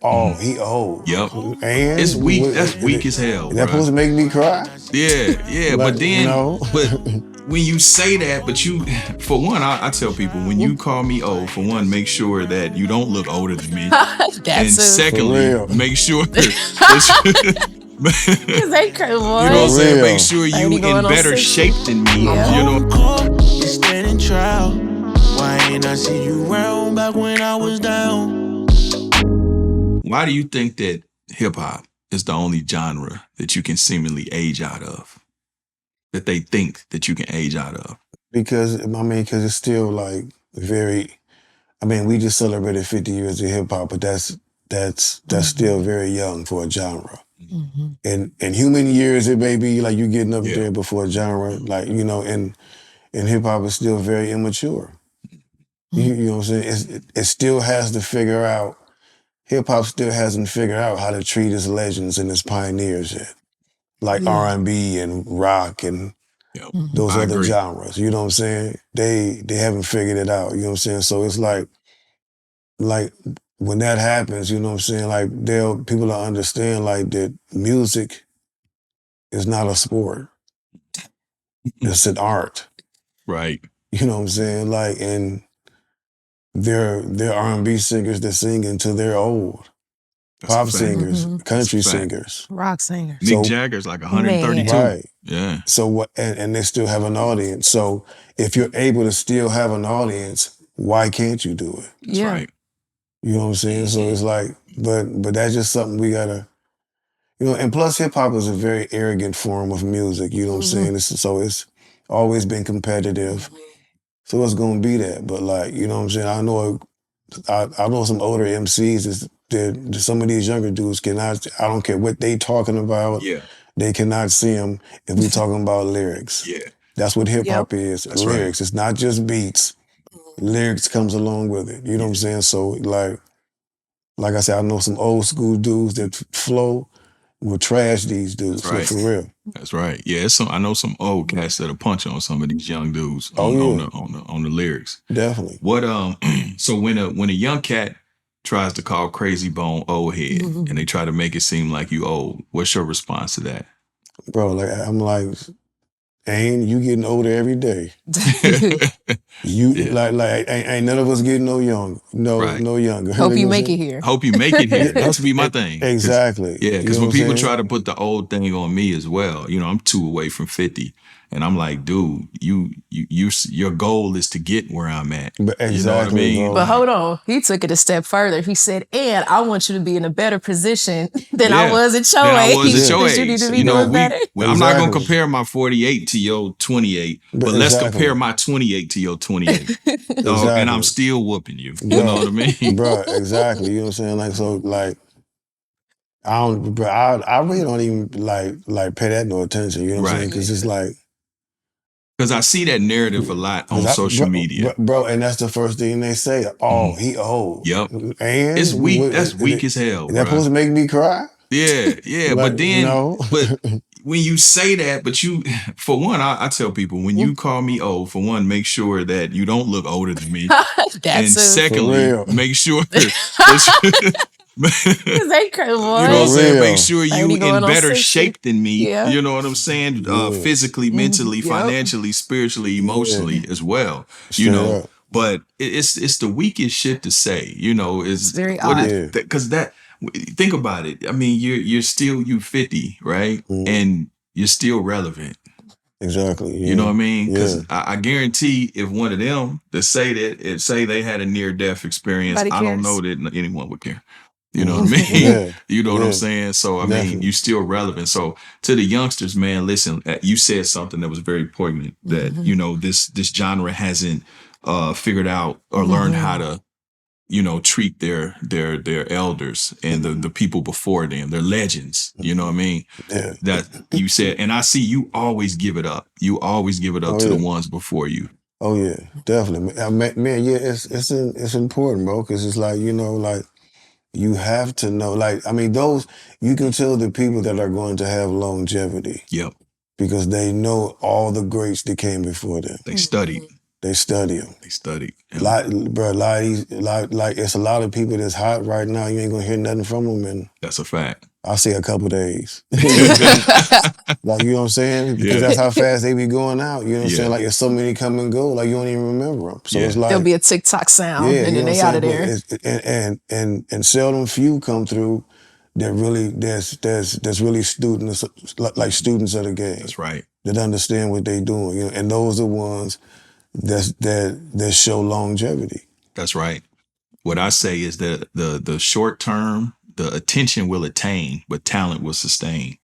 Oh, he old. Yep. And It's weak. That's weak as hell, that bro. supposed to make me cry? Yeah. Like, But then, no. but when you say that, but you, for one, I tell people, when you call me old, for one, make sure that you don't look older than me. And secondly, make sure Cause they crazy, you know what I'm saying? Make sure you in better shape than me. You know. You standing trial. Why ain't I see you round back when I was down? Why do you think that hip hop is the only genre that you can seemingly age out of? That they think that you can age out of? Because it's still like very. We just celebrated 50 years of hip hop, but that's still very young for a genre. In human years, it may be like you getting up there before a genre, like and hip hop is still very immature. You know what I'm saying? It still has to figure out. Hip hop still hasn't figured out how to treat its legends and its pioneers yet, like R&B and rock and those other genres. You know what I'm saying? They haven't figured it out. You know what I'm saying? So it's like when that happens, you know what I'm saying? Like people don't understand like that music is not a sport. It's an art. Right. You know what I'm saying? Like, and they're R&B singers that sing until they're old. That's Pop singers, country singers, rock singers. Mick Jagger's like 132. Right. Yeah. So what? And they still have an audience. So if you're able to still have an audience, why can't you do it? That's right. You know what I'm saying? So it's like, but that's just something we gotta, and plus hip hop is a very arrogant form of music. You know what I'm saying? So it's always been competitive. So it's gonna be that. But like, you know what I'm saying? I know some older MCs that some of these younger dudes cannot. I don't care what they talking about. Yeah. They cannot see them if we talking about lyrics. Yeah. That's what hip hop is. That's lyrics. Right. It's not just beats. Lyrics comes along with it. You know what I'm saying? So like I said, I know some old school dudes that flow will trash these dudes. That's right. For real. That's right. Yeah, I know some old cats that'll punch on some of these young dudes on the lyrics. Definitely. What so when a young cat tries to call Krayzie Bone old head and they try to make it seem like you old, what's your response to that? Bro, like I'm like, you getting older every day. Ain't none of us getting no younger. No younger. Hope you make it here. Hope you make it here. That should be my thing. Exactly. Yeah, because when people try to put the old thing on me as well, I'm 2 away from 50. And I'm like, dude, your goal is to get where I'm at. Exactly, you know what I mean? bro. But hold on, he took it a step further. He said, "And I want you to be in a better position than I was at your age. You need to be doing better." I'm not gonna compare my 48 to your 28, but let's compare my 28 to your 28. And I'm still whooping you. You know what I mean? Bro, exactly. You know what I'm saying? Like, so like I really don't even like pay that no attention. You know what I'm saying? Because it's like, because I see that narrative a lot on social media. Bro, and that's the first thing they say. Oh, he old. Yep. And it's weak. That's weak as hell. That supposed to make me cry? Yeah. But then, but when you say that, but you, for one, I tell people, when you call me old, for one, make sure that you don't look older than me. And secondly, make sure Cause they crazy, you know what I'm saying? Make sure you in better shape than me. Yeah. You know what I'm saying? Physically, mentally, financially, spiritually, emotionally as well. But it's the weakest shit to say. It's very odd. Because think about it. I mean, you're still 50, right? And you're still relevant. Exactly. Yeah. You know what I mean? Because I guarantee if one of them that say they had a near death experience, I don't know that anyone would care. You know what I mean? Yeah. You know what I'm saying? So, I mean, you're still relevant. So, to the youngsters, man, listen, you said something that was very poignant that, this genre hasn't figured out or learned how to, treat their elders and the people before them, their legends. You know what I mean? Yeah. That you said, and I see you always give it up. You always give it up to the ones before you. Oh, yeah, definitely. Man, yeah, it's important, bro, because it's like, like, you have to know, those, you can tell the people that are going to have longevity. Yep. Because they know all the greats that came before them. They studied. They study them. They study. Like it's a lot of people that's hot right now. You ain't gonna hear nothing from them, and that's a fact. I'll say a couple days. Like, you know what I'm saying? Because that's how fast they be going out. You know what I'm saying? Like, there's so many come and go, like you don't even remember them. So it's like there'll be a TikTok sound, and then they out of there. And seldom few come through that really that's really students of the game. That's right. That understand what they doing. You know, and those are ones that show longevity. That's right. What I say is that the short term, the attention will attain, but talent will sustain.